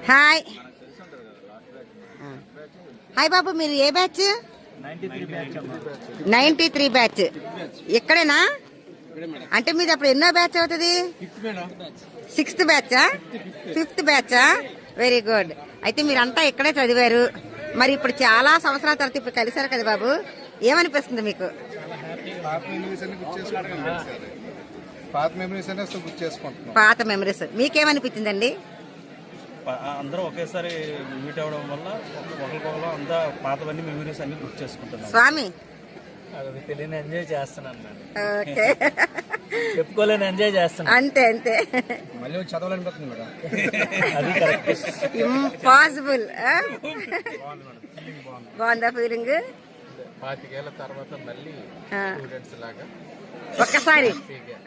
Hi hi బాబు, మీరు ఏ batch? 93 batch. ఇక్కడేనా? అంటే మీది అప్పుడు ఎన్నో బ్యాచ్ అవుతుంది? 6th బ్యాచా? 5th బ్యాచా? Very good. అయితే మీరంతా ఇక్కడే చదివారు. మరి ఇప్పుడు చాలా సంవత్సరాల తర్వాత ఇప్పుడు కలిసారు కదా బాబు, ఏమనిపిస్తుంది మీకు? పాత మెమరీస్ మీకేమనిపించిందండి? అందరూ ఒకేసారి మీట్ అవ్వడం వల్ల ఒకరికొకరు అంతా పాతవన్నీ మెమరీస్ అన్ని గుర్తు చేసుకుంటున్నాం. స్వామి అది తెలియని ఎంజాయ్ చేస్తున్నాను, ఓకే, చెప్పుకోలేని ఎంజాయ్ చేస్తున్నాను. అంతే అంతే, మళ్ళీ చదవాలనిపిస్తుంది మేడం. అది కరెక్ట్, ఇంపాసిబుల్. బాగుందా ఫీలింగ్? 25 ఏళ్ల తర్వాత మళ్ళీ స్టూడెంట్స్ లాగా ఒక్కసారి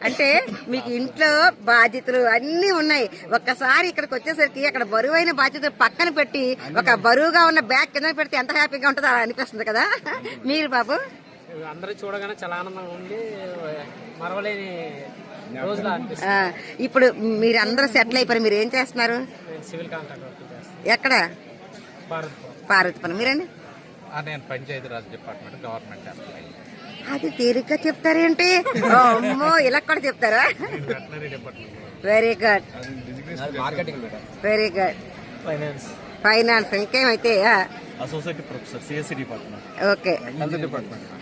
అంటే మీకు ఇంట్లో బాధ్యతలు అన్ని ఉన్నాయి, ఒక్కసారి ఇక్కడికి వచ్చేసరికి అక్కడ బరువైన బాధ్యతలు పక్కన పెట్టి ఒక బరువుగా ఉన్న బ్యాగ్ కింద పెడితే ఎంత హ్యాపీగా ఉంటుందో అనిపిస్తుంది కదా. మీరు బాబు? అందరూ చూడగానే చాలా ఆనందంగా ఉంది, మరవలేని రోజులా అనిపిస్తుంది. ఇప్పుడు మీరు అందరూ సెటిల్ అయిపోయారు, మీరు ఏం చేస్తున్నారు? సివిల్ కాంట్రాక్ట్ వర్క్ చేస్తాను. ఎక్కడ? పార్వతీపురం. మీరండి? నేను పంచాయతీరాజ్ డిపార్ట్మెంట్, గవర్నమెంట్ ఎంప్లాయీ. అది తేలిగ్గా చెప్తారేంటి? అమ్మో, ఇలా కూడా చెప్తారా? Very good, very good. Finance. ఇంకేమైతే associate professor, CSC department. Okay,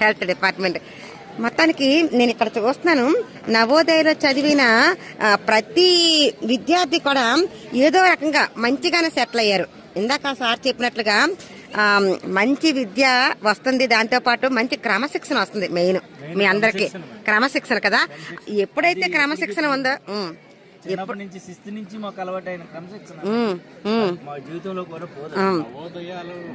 health department. మొత్తానికి నేను ఇక్కడ చూస్తున్నాను, నవోదయలో చదివిన ప్రతి విద్యార్థి కూడా ఏదో రకంగా మంచిగానే సెటిల్ అయ్యారు. ఇందాక సార్ చెప్పినట్లుగా మంచి విద్య వస్తుంది, దాంతో పాటు మంచి క్రమశిక్షణ వస్తుంది. మెయిన్ మీ అందరికి క్రమశిక్షణ కదా. ఎప్పుడైతే క్రమశిక్షణ ఉందో, ఎప్పటి నుంచి 6th నుంచి మాకు అలవాటైన క్రమశిక్షణ మా జీవితంలో కూడా పోదు.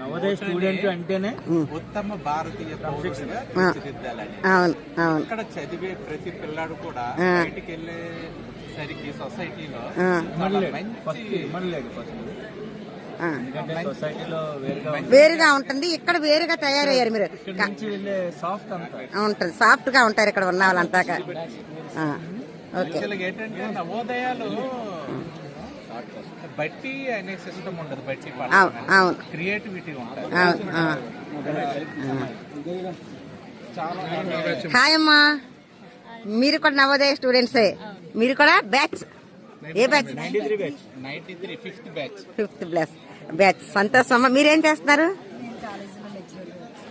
నవోదయ స్టూడెంట్ అంటేనే ఉత్తమ భారతీయ పౌరుడిగా తీర్చిదిద్దాలని. అవును అవును. ఇక్కడ చదివే ప్రతి పిల్లాడు కూడా బయటికి వెళ్ళేసరికి సొసైటీలో సొసైటీలో వేరుగా ఉంటుంది, ఇక్కడ వేరుగా తయారయ్యారు. మీరు సాఫ్ట్ ఉంటుంది, సాఫ్ట్ గా ఉంటారు ఇక్కడ ఉన్న వాళ్ళంతా. ఓకే, ఏంటంటే నవోదయాలు బట్టి అనే సిస్టమ్ ఉండదు, బట్టి అవును, క్రియేటివిటీ ఉంటుంది. హాయ్ అమ్మా, మీరు కూడా నవోదయ స్టూడెంట్సే. మీరు కూడా బ్యాచ్ ఏ బ్యాచ్? 93 5th batch. సంతోషం అమ్మా. మీరేం చేస్తున్నారు?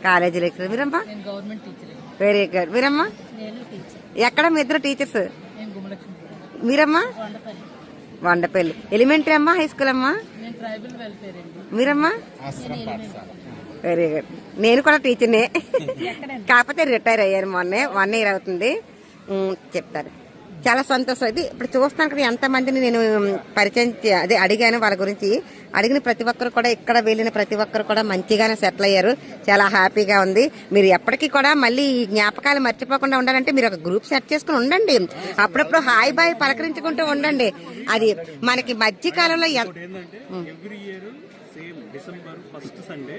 College lecturer. మీరమ్మా? Very good. మీరమ్మా? ఎక్కడ? మీ ఇద్దరు టీచర్స్. మీరమ్మా? వండపల్లి. ఎలిమెంటరీ అమ్మా, హై స్కూల్ అమ్మా? మీరమ్మా? Very good. నేను కూడా టీచర్నే, కాకపోతే రిటైర్ అయ్యారు మొన్నే, 1 year అవుతుంది. చెప్తారు. చాలా సంతోషం. ఇది ఇప్పుడు చూస్తాను కదా ఎంతమందిని నేను పరిచయం అదే అడిగాను, వాళ్ళ గురించి అడిగిన ప్రతి ఒక్కరు కూడా, ఇక్కడ వెళ్ళిన ప్రతి ఒక్కరు కూడా మంచిగానే సెటిల్ అయ్యారు. చాలా హ్యాపీగా ఉంది. మీరు ఎప్పటికీ కూడా మళ్ళీ ఈ జ్ఞాపకాలు మర్చిపోకుండా ఉండాలంటే మీరు ఒక గ్రూప్ సెట్ చేసుకుని ఉండండి, అప్పుడప్పుడు హాయ్ బాయ్ పలకరించుకుంటూ ఉండండి. అది మనకి మధ్య కాలంలో every year same December 1st Sunday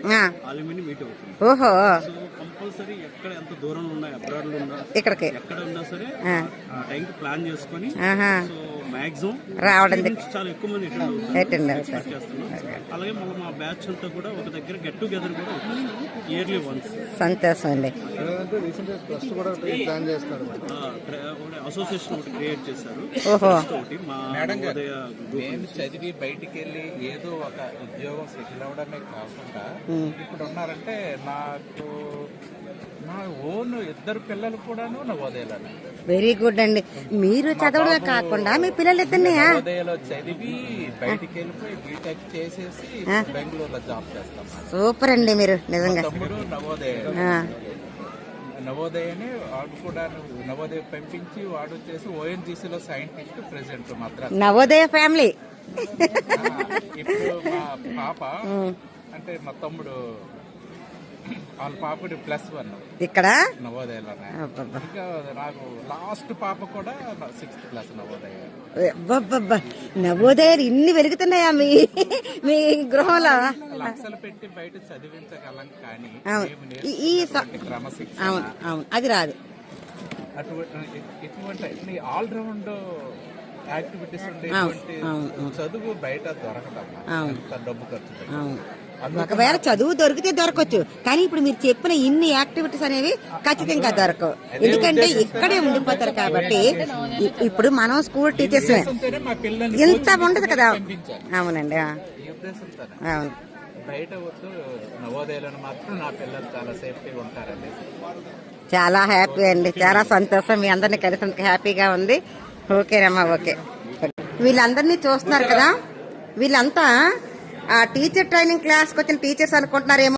alumni meet అవుతుంది. ఓహో, కంపల్సరీ ఎక్కడ ఎంత దూరంలో ఉన్నాయి, అబ్రాడ్ లో ఉన్నా ఇక్కడికి ఎక్కడ ఉన్నా సరే ఆ టైం కి ప్లాన్ చేసుకుని సో మాక్సిమం రావడం చాలా ఎక్కువ మంది అటెండ్ చేస్తున్నాం. అలాగే మళ్ళీ మా బ్యాచ్ అంతా కూడా ఒక దగ్గర గెట్ టుగెదర్ కూడా ఇయర్లీ వన్స్. సంతోషం అండి. అసోసియేషన్ ఒకటి క్రియేట్ చేశారు. ఓహో, మా నేను చదివి బయటికి వెళ్ళి ఏదో ఒక ఉద్యోగం సెటిల్ అవడమే కాకుండా ఇప్పుడు ఉన్నారంటే నాకు నా ఓన్ 2 పిల్లలు కూడాను నవోదయలో. వెరీ గుడ్ అండి. మీరు చదవడమే కాకుండా మీ పిల్లలు ఇద్దరినయా? నవోదయలో చదివి బయటికి వెళ్ళిపోయి బీటెక్ చేసేసి బెంగళూరులో జాబ్ చేస్తాం. సూపర్ అండి మీరు నిజంగా. తమ్ముడు నవోదయని వాడు కూడా నవోదయ పంపించి వాడు వచ్చేసి ఓఎన్జీసీలో scientist, president Madras. Navodaya family. ఇప్పుడు మా పాప అంటే మా తమ్ముడు వాళ్ళ పాపడి +1 ఇక్కడ నవోదయలో. ఇంకా నాకు లాస్ట్ పాప కూడా 6th క్లాస్ నవోదయ. నవోదయాలు ఇన్ని వెలుగుతున్నాయా మీ గృహంలో? లక్షలు పెట్టి బయట చదివించగలం కానీ క్రమశిక్షణ అవును, అది రాదు. ఇటువంటి ఆల్రౌండ్ యాక్టివిటీస్ ఉండేటువంటి చదువు బయట దొరకదమ్మా, ఎంత డబ్బు ఖర్చు పెట్టి. అవును. ఒకవేళ చదువు దొరికితే దొరకవచ్చు, కానీ ఇప్పుడు మీరు చెప్పిన ఇన్ని యాక్టివిటీస్ అనేవి ఖచ్చితంగా దొరకవు. ఎందుకంటే ఇక్కడే ఉండిపోతారు కాబట్టి. ఇప్పుడు మనం స్కూల్ టీచర్స్ అంతేనే మా పిల్లల్ని ఇంత ఉండదు కదా. పంపించాలి. అవునండి. ఈ ఉద్దేశంతోనే అవును. బయట వద్దు, నవోదయాలను మాత్రం నా పిల్లలు చాలా సేఫ్టీగా ఉంటారనేసి. చాలా హ్యాపీ అండి, చాలా సంతోషం. మీ అందరినీ కలిసినందుకు హ్యాపీగా ఉంది. ఓకేనమ్మా, ఓకే. వీళ్ళందరినీ చూస్తున్నారు కదా, వీళ్ళంతా ఆ టీచర్ ట్రైనింగ్ క్లాస్కి వచ్చిన టీచర్స్ అనుకుంటున్నారేమో.